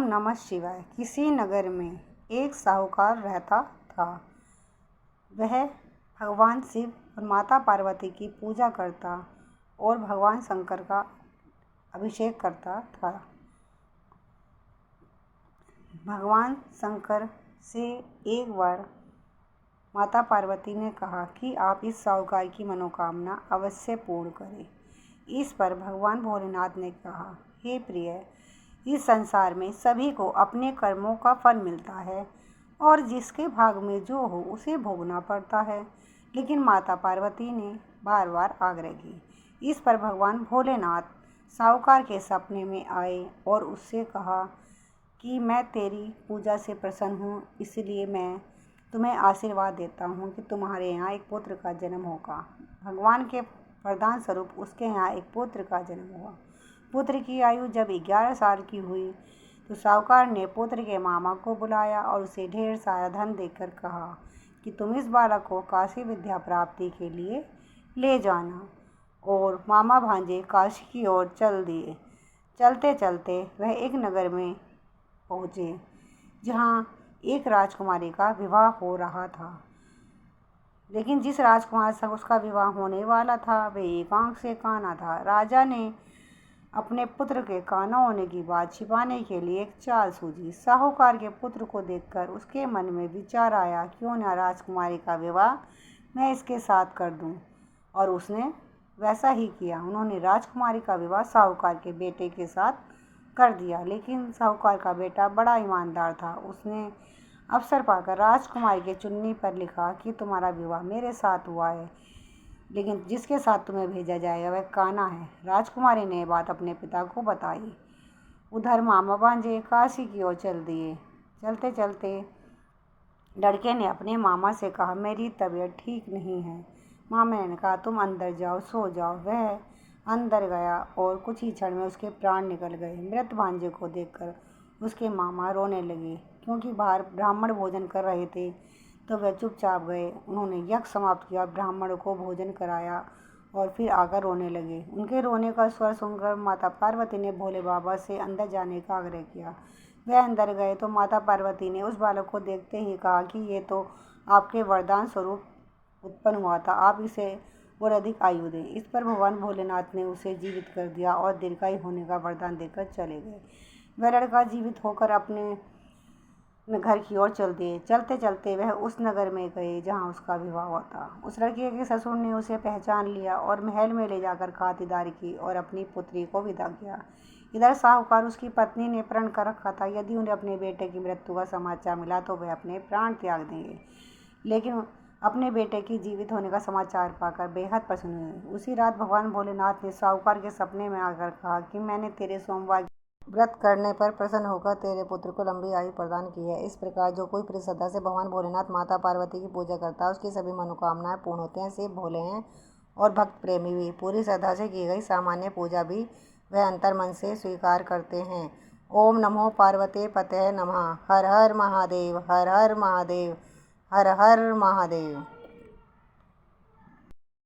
नमः शिवाय। किसी नगर में एक साहूकार रहता था। वह भगवान शिव और माता पार्वती की पूजा करता और भगवान शंकर का अभिषेक करता था। भगवान शंकर से एक बार माता पार्वती ने कहा कि आप इस साहूकार की मनोकामना अवश्य पूर्ण करें। इस पर भगवान भोलेनाथ ने कहा, हे प्रिय, इस संसार में सभी को अपने कर्मों का फल मिलता है और जिसके भाग में जो हो उसे भोगना पड़ता है। लेकिन माता पार्वती ने बार बार आग्रह की। इस पर भगवान भोलेनाथ साहूकार के सपने में आए और उससे कहा कि मैं तेरी पूजा से प्रसन्न हूँ, इसलिए मैं तुम्हें आशीर्वाद देता हूँ कि तुम्हारे यहाँ एक पुत्र का जन्म होगा। भगवान के वरदान स्वरूप उसके यहाँ एक पुत्र का जन्म हुआ। पुत्र की आयु जब 11 साल की हुई तो साहूकार ने पुत्र के मामा को बुलाया और उसे ढेर सारा धन देकर कहा कि तुम इस बालक को काशी विद्या प्राप्ति के लिए ले जाना। और मामा भांजे काशी की ओर चल दिए। चलते चलते वह एक नगर में पहुँचे जहाँ एक राजकुमारी का विवाह हो रहा था। लेकिन जिस राजकुमार से उसका विवाह होने वाला था वह एक आंख से काना था। राजा ने अपने पुत्र के काना होने की बात छिपाने के लिए एक चाल सूझी। साहूकार के पुत्र को देखकर उसके मन में विचार आया, क्यों न राजकुमारी का विवाह मैं इसके साथ कर दूं। और उसने वैसा ही किया। उन्होंने राजकुमारी का विवाह साहूकार के बेटे के साथ कर दिया। लेकिन साहूकार का बेटा बड़ा ईमानदार था। उसने अवसर पाकर राजकुमारी के चुन्नी पर लिखा कि तुम्हारा विवाह मेरे साथ हुआ है, लेकिन जिसके साथ तुम्हें भेजा जाएगा वह काना है। राजकुमारी ने बात अपने पिता को बताई। उधर मामा भांजे काशी की ओर चल दिए। चलते चलते लड़के ने अपने मामा से कहा, मेरी तबीयत ठीक नहीं है। मामा ने कहा, तुम अंदर जाओ, सो जाओ। वह अंदर गया और कुछ ही क्षण में उसके प्राण निकल गए। मृत भांजे को देखकर उसके मामा रोने लगे। क्योंकि बाहर ब्राह्मण भोजन कर रहे थे तो वह चुपचाप गए। उन्होंने यज्ञ समाप्त किया, ब्राह्मण को भोजन कराया और फिर आकर रोने लगे। उनके रोने का स्वर सुनकर माता पार्वती ने भोले बाबा से अंदर जाने का आग्रह किया। वह अंदर गए तो माता पार्वती ने उस बालक को देखते ही कहा कि ये तो आपके वरदान स्वरूप उत्पन्न हुआ था, आप इसे और अधिक आयु दें। इस पर भगवान भोलेनाथ ने उसे जीवित कर दिया और दीर्घायु होने का वरदान देकर चले गए। वह लड़का जीवित होकर अपने घर की ओर चल दिए। चलते चलते वह उस नगर में गए जहाँ उसका विवाह हुआ था। उस लड़के के ससुर ने उसे पहचान लिया और महल में ले जाकर खातिरदारी की और अपनी पुत्री को विदा किया। इधर साहूकार उसकी पत्नी ने प्रण कर रखा था, यदि उन्हें अपने बेटे की मृत्यु का समाचार मिला तो वह अपने प्राण त्याग देंगे। लेकिन अपने बेटे की जीवित होने का समाचार पाकर बेहद प्रसन्न हुए। उसी रात भगवान भोलेनाथ ने साहूकार के सपने में आकर कहा कि मैंने तेरे सोमवार व्रत करने पर प्रसन्न होकर तेरे पुत्र को लंबी आयु प्रदान की है। इस प्रकार जो कोई पूरी श्रद्धा से भगवान भोलेनाथ माता पार्वती की पूजा करता है उसकी सभी मनोकामनाएं पूर्ण होती हैं। शिव भोले हैं और भक्त प्रेमी भी। पूरी श्रद्धा से की गई सामान्य पूजा भी वह अंतर्मन से स्वीकार करते हैं। ओम नमो पार्वते पतये नमः। हर हर महादेव, हर हर महादेव, हर हर महादेव।